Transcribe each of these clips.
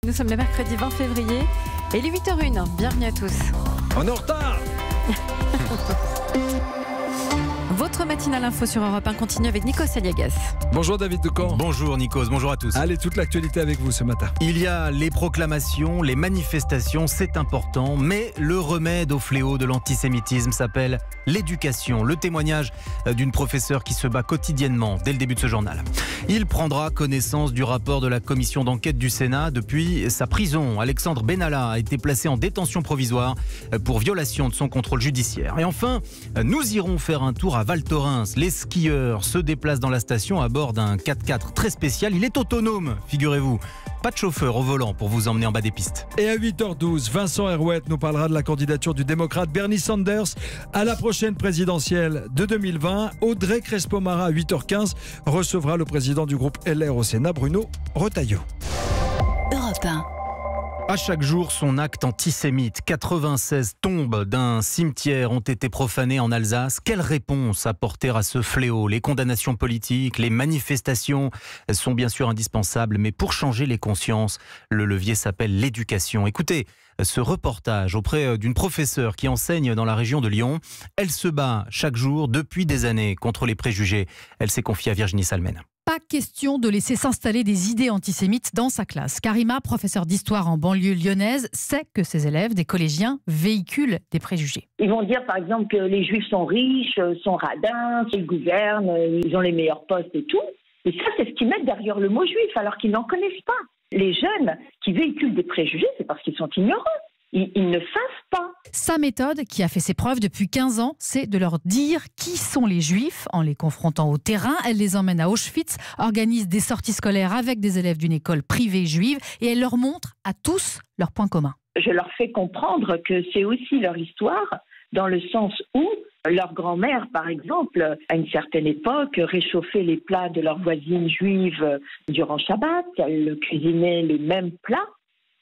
Nous sommes le mercredi 20 février et il est 8h01. Bienvenue à tous. On est en retard. Votre matinale info sur Europe 1 continue avec Nikos Aliagas. Bonjour David Decamp. Bonjour Nikos, bonjour à tous. Allez, toute l'actualité avec vous ce matin. Il y a les proclamations, les manifestations, c'est important, mais le remède au fléau de l'antisémitisme s'appelle l'éducation. Le témoignage d'une professeure qui se bat quotidiennement dès le début de ce journal. Il prendra connaissance du rapport de la commission d'enquête du Sénat depuis sa prison. Alexandre Benalla a été placé en détention provisoire pour violation de son contrôle judiciaire. Et enfin, nous irons faire un tour à Val Thorens. Les skieurs se déplacent dans la station à bord d'un 4x4 très spécial. Il est autonome, figurez-vous. Pas de chauffeur au volant pour vous emmener en bas des pistes. Et à 8h12, Vincent Herouette nous parlera de la candidature du démocrate Bernie Sanders à la prochaine présidentielle de 2020. Audrey Crespo-Mara à 8h15 recevra le président du groupe LR au Sénat, Bruno Retailleau. Europe 1. À chaque jour, son acte antisémite. 96 tombes d'un cimetière ont été profanées en Alsace. Quelle réponse apporter à ce fléau? Les condamnations politiques, les manifestations sont bien sûr indispensables, mais pour changer les consciences, le levier s'appelle l'éducation. Écoutez ce reportage auprès d'une professeure qui enseigne dans la région de Lyon. Elle se bat chaque jour depuis des années contre les préjugés. Elle s'est confiée à Virginie Salmen. Pas question de laisser s'installer des idées antisémites dans sa classe. Karima, professeure d'histoire en banlieue lyonnaise, sait que ses élèves, des collégiens, véhiculent des préjugés. Ils vont dire par exemple que les juifs sont riches, sont radins, qu'ils gouvernent, ils ont les meilleurs postes et tout. Et ça, c'est ce qu'ils mettent derrière le mot juif, alors qu'ils n'en connaissent pas. Les jeunes qui véhiculent des préjugés, c'est parce qu'ils sont ignorants. Ils ne savent pas. Sa méthode, qui a fait ses preuves depuis 15 ans, c'est de leur dire qui sont les juifs en les confrontant au terrain. Elle les emmène à Auschwitz, organise des sorties scolaires avec des élèves d'une école privée juive et elle leur montre à tous leurs points communs. Je leur fais comprendre que c'est aussi leur histoire, dans le sens où leur grand-mère, par exemple, à une certaine époque, réchauffait les plats de leurs voisines juives durant Shabbat. Elle cuisinait les mêmes plats.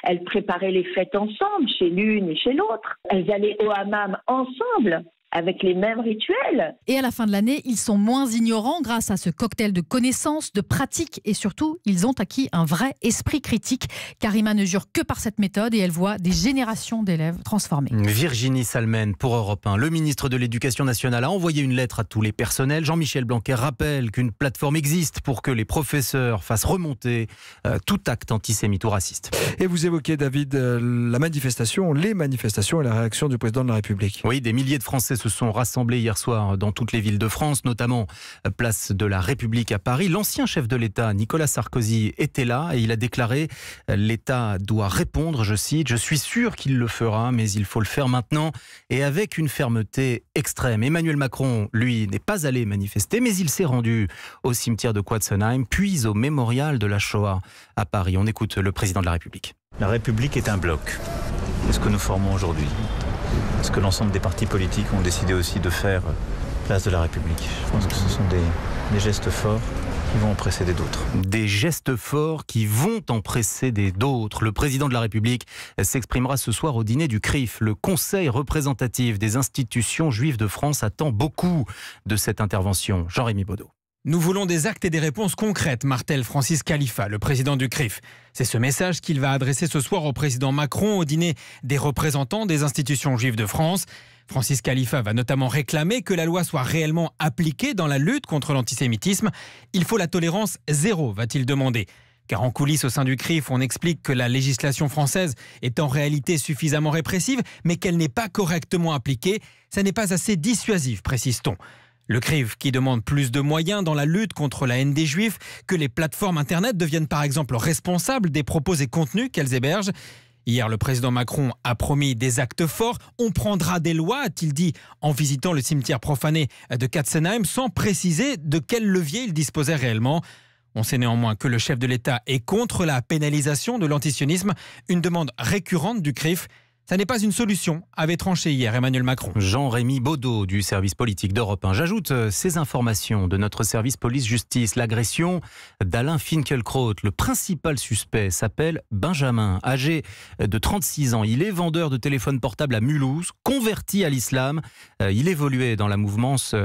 Elles préparaient les fêtes ensemble, chez l'une et chez l'autre. Elles allaient au hammam ensemble, avec les mêmes rituels. Et à la fin de l'année, ils sont moins ignorants grâce à ce cocktail de connaissances, de pratiques et surtout, ils ont acquis un vrai esprit critique. Karima ne jure que par cette méthode et elle voit des générations d'élèves transformés. Virginie Salmen pour Europe 1. Le ministre de l'Éducation nationale a envoyé une lettre à tous les personnels. Jean-Michel Blanquer rappelle qu'une plateforme existe pour que les professeurs fassent remonter tout acte antisémite ou raciste. Et vous évoquez, David, les manifestations et la réaction du président de la République. Oui, des milliers de Français se sont rassemblés hier soir dans toutes les villes de France, notamment place de la République à Paris. L'ancien chef de l'État, Nicolas Sarkozy, était là et il a déclaré « L'État doit répondre, je cite, je suis sûr qu'il le fera, mais il faut le faire maintenant et avec une fermeté extrême ». Emmanuel Macron, lui, n'est pas allé manifester, mais il s'est rendu au cimetière de Quatzenheim, puis au mémorial de la Shoah à Paris. On écoute le président de la République. La République est un bloc. C'est ce que nous formons aujourd'hui. Ce que l'ensemble des partis politiques ont décidé aussi de faire place de la République. Je pense que ce sont des gestes forts qui vont en précéder d'autres. Des gestes forts qui vont en précéder d'autres. Le président de la République s'exprimera ce soir au dîner du CRIF. Le Conseil représentatif des institutions juives de France attend beaucoup de cette intervention. Jean-Rémy Baudot. Nous voulons des actes et des réponses concrètes, martèle Francis Khalifa, le président du CRIF. C'est ce message qu'il va adresser ce soir au président Macron au dîner des représentants des institutions juives de France. Francis Khalifa va notamment réclamer que la loi soit réellement appliquée dans la lutte contre l'antisémitisme. Il faut la tolérance zéro, va-t-il demander. Car en coulisses au sein du CRIF, on explique que la législation française est en réalité suffisamment répressive, mais qu'elle n'est pas correctement appliquée. Ça n'est pas assez dissuasif, précise-t-on. Le CRIF qui demande plus de moyens dans la lutte contre la haine des Juifs, que les plateformes Internet deviennent par exemple responsables des propos et contenus qu'elles hébergent. Hier, le président Macron a promis des actes forts. On prendra des lois, a-t-il dit, en visitant le cimetière profané de Quatzenheim, sans préciser de quel levier il disposait réellement. On sait néanmoins que le chef de l'État est contre la pénalisation de l'antisionisme, une demande récurrente du CRIF. Ça n'est pas une solution, avait tranché hier Emmanuel Macron. Jean-Rémy Baudot du service politique d'Europe 1. J'ajoute ces informations de notre service police-justice. L'agression d'Alain Finkielkraut. Le principal suspect s'appelle Benjamin, âgé de 36 ans. Il est vendeur de téléphones portables à Mulhouse, converti à l'islam. Il évoluait dans la mouvance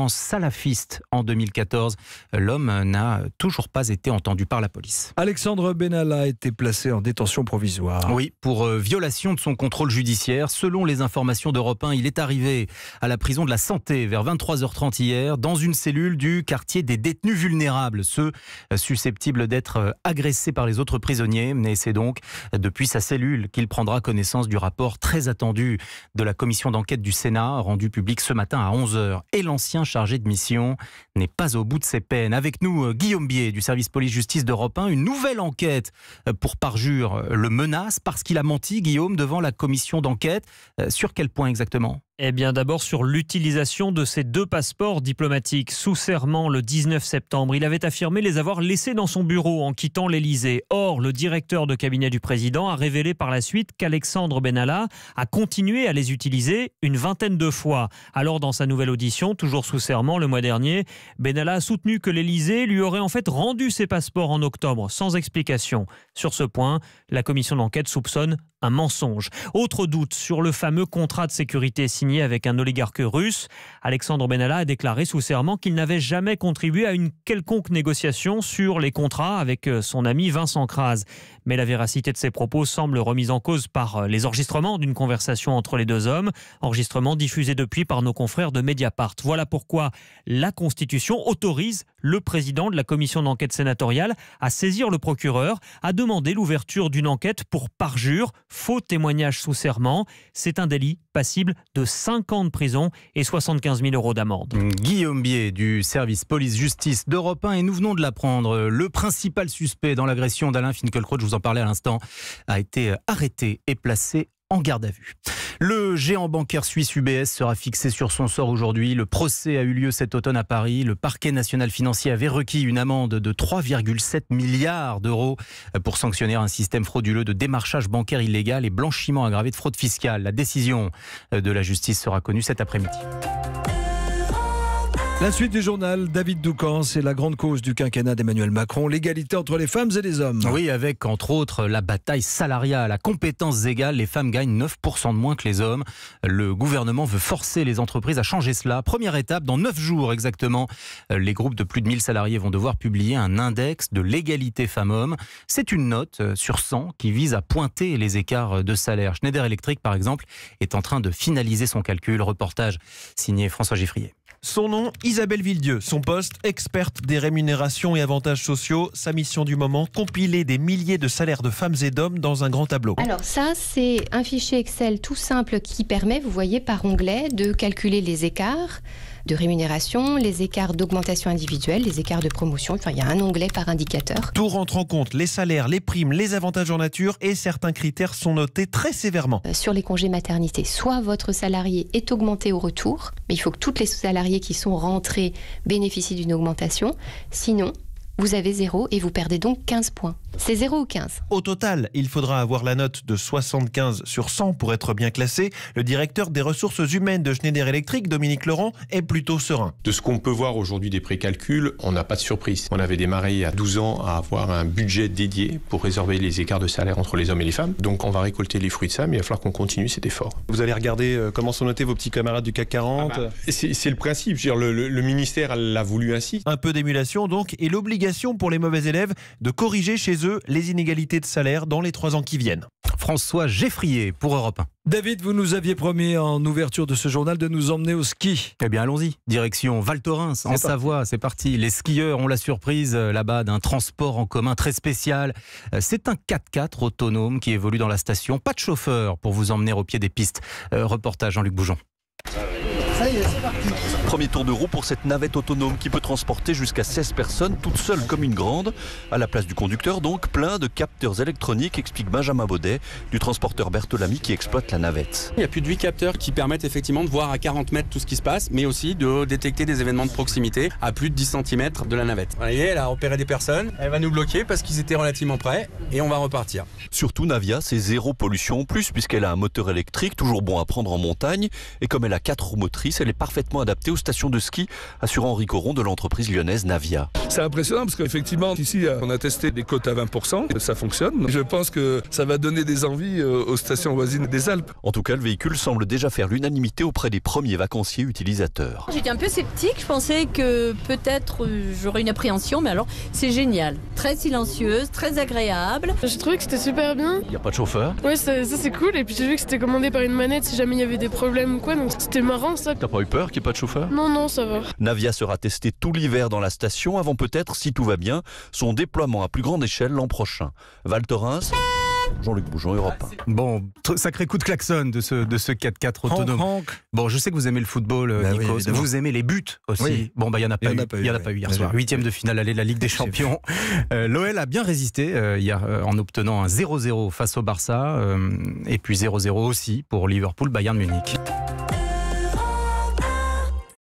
salafiste en 2014. L'homme n'a toujours pas été entendu par la police. Alexandre Benalla a été placé en détention provisoire. Oui, pour violation de son contrôle judiciaire. Selon les informations d'Europe 1, il est arrivé à la prison de la Santé vers 23h30 hier, dans une cellule du quartier des détenus vulnérables, ceux susceptibles d'être agressés par les autres prisonniers. Et c'est donc depuis sa cellule qu'il prendra connaissance du rapport très attendu de la commission d'enquête du Sénat, rendu public ce matin à 11h. Et l'ancien chargé de mission n'est pas au bout de ses peines. Avec nous, Guillaume Bier du service police-justice d'Europe 1. Une nouvelle enquête pour parjure le menace parce qu'il a menti, Guillaume, devant la commission d'enquête. Sur quel point exactement ? Eh bien d'abord sur l'utilisation de ces 2 passeports diplomatiques. Sous serment le 19 septembre, il avait affirmé les avoir laissés dans son bureau en quittant l'Elysée. Or, le directeur de cabinet du président a révélé par la suite qu'Alexandre Benalla a continué à les utiliser une vingtaine de fois. Alors dans sa nouvelle audition, toujours sous serment le mois dernier, Benalla a soutenu que l'Elysée lui aurait en fait rendu ses passeports en octobre, sans explication. Sur ce point, la commission d'enquête soupçonne un mensonge. Autre doute sur le fameux contrat de sécurité signé avec un oligarque russe. Alexandre Benalla a déclaré sous serment qu'il n'avait jamais contribué à une quelconque négociation sur les contrats avec son ami Vincent Kras. Mais la véracité de ses propos semble remise en cause par les enregistrements d'une conversation entre les 2 hommes, enregistrements diffusés depuis par nos confrères de Mediapart. Voilà pourquoi la Constitution autorise le président de la commission d'enquête sénatoriale à saisir le procureur, à demander l'ouverture d'une enquête pour parjure, faux témoignage sous serment. C'est un délit passible de 5 ans de prison et 75 000 € d'amende. Guillaume Bier du service police-justice d'Europe 1 et nous venons de l'apprendre. Le principal suspect dans l'agression d'Alain Finkielkraut, je vous en parlais à l'instant, a été arrêté et placé en garde à vue. Le géant bancaire suisse UBS sera fixé sur son sort aujourd'hui. Le procès a eu lieu cet automne à Paris. Le parquet national financier avait requis une amende de 3,7 milliards d'euros pour sanctionner un système frauduleux de démarchage bancaire illégal et blanchiment aggravé de fraude fiscale. La décision de la justice sera connue cet après-midi. La suite du journal, David Doucan, c'est la grande cause du quinquennat d'Emmanuel Macron, l'égalité entre les femmes et les hommes. Oui, avec entre autres la bataille salariale. À compétences égales, les femmes gagnent 9% de moins que les hommes. Le gouvernement veut forcer les entreprises à changer cela. Première étape, dans 9 jours exactement, les groupes de plus de 1000 salariés vont devoir publier un index de l'égalité femmes-hommes. C'est une note sur 100 qui vise à pointer les écarts de salaire. Schneider Electric, par exemple, est en train de finaliser son calcul. Reportage signé François Giffrier. Son nom, Isabelle Villedieu. Son poste, experte des rémunérations et avantages sociaux. Sa mission du moment, compiler des milliers de salaires de femmes et d'hommes dans un grand tableau. Alors ça, c'est un fichier Excel tout simple qui permet, vous voyez, par onglet, de calculer les écarts de rémunération, les écarts d'augmentation individuelle, les écarts de promotion. Enfin, il y a un onglet par indicateur. Tout rentre en compte, les salaires, les primes, les avantages en nature et certains critères sont notés très sévèrement. Sur les congés maternité, soit votre salarié est augmenté au retour, mais il faut que tous les salariés qui sont rentrés bénéficient d'une augmentation. Sinon, vous avez 0 et vous perdez donc 15 points. C'est 0 ou 15. Au total, il faudra avoir la note de 75 sur 100 pour être bien classé. Le directeur des ressources humaines de Schneider Electric, Dominique Laurent, est plutôt serein. De ce qu'on peut voir aujourd'hui des précalculs, on n'a pas de surprise. On avait démarré il y a 12 ans à avoir un budget dédié pour résorber les écarts de salaire entre les hommes et les femmes. Donc on va récolter les fruits de ça, mais il va falloir qu'on continue cet effort. Vous allez regarder comment sont notés vos petits camarades du CAC 40 C'est le principe. Je veux dire, le ministère l'a voulu ainsi. Un peu d'émulation donc et l'obligation pour les mauvais élèves de corriger chez eux les inégalités de salaire dans les 3 ans qui viennent. François Geffrier pour Europe 1. David, vous nous aviez promis en ouverture de ce journal de nous emmener au ski. Eh bien allons-y, direction Val Thorens en Savoie, c'est parti. Les skieurs ont la surprise là-bas d'un transport en commun très spécial. C'est un 4x4 autonome qui évolue dans la station. Pas de chauffeur pour vous emmener au pied des pistes. Reportage Jean-Luc Boujon. Ça y est, c'est parti. Premier tour de roue pour cette navette autonome qui peut transporter jusqu'à 16 personnes, toute seule comme une grande. À la place du conducteur, donc, plein de capteurs électroniques, explique Benjamin Baudet, du transporteur Bertolami qui exploite la navette. Il y a plus de 8 capteurs qui permettent effectivement de voir à 40 mètres tout ce qui se passe, mais aussi de détecter des événements de proximité à plus de 10 cm de la navette. Vous voyez, elle a repéré des personnes, elle va nous bloquer parce qu'ils étaient relativement près et on va repartir. Surtout Navia, c'est zéro pollution en plus puisqu'elle a un moteur électrique, toujours bon à prendre en montagne. Et comme elle a 4 roues motrices, elle est parfaitement adaptée aux stations de ski, assure Henri Coron de l'entreprise lyonnaise Navia. C'est impressionnant parce qu'effectivement, ici, on a testé des côtes à 20%, ça fonctionne. Je pense que ça va donner des envies aux stations voisines des Alpes. En tout cas, le véhicule semble déjà faire l'unanimité auprès des premiers vacanciers utilisateurs. J'étais un peu sceptique, je pensais que peut-être j'aurais une appréhension, mais alors c'est génial. Très silencieuse, très agréable. J'ai trouvé que c'était super bien. Il n'y a pas de chauffeur? Ouais, ça c'est cool. Et puis j'ai vu que c'était commandé par une manette si jamais il y avait des problèmes ou quoi, donc c'était marrant ça. T'as pas eu peur qu'il n'y ait pas de chauffeur? Non, ça va. Navia sera testé tout l'hiver dans la station avant peut-être, si tout va bien, son déploiement à plus grande échelle l'an prochain. Val Thorens, Jean-Luc Bougeon, Europe 1. Bon, sacré coup de klaxon de ce 4x4 autonome. Honk. Bon, je sais que vous aimez le football, Nikos. Oui, vous aimez les buts aussi. Oui. Bon, il n'y en a pas eu hier soir. 8e de finale aller de la Ligue des Champions. L'OL a bien résisté hier en obtenant un 0-0 face au Barça. Et puis 0-0 aussi pour Liverpool-Bayern Munich.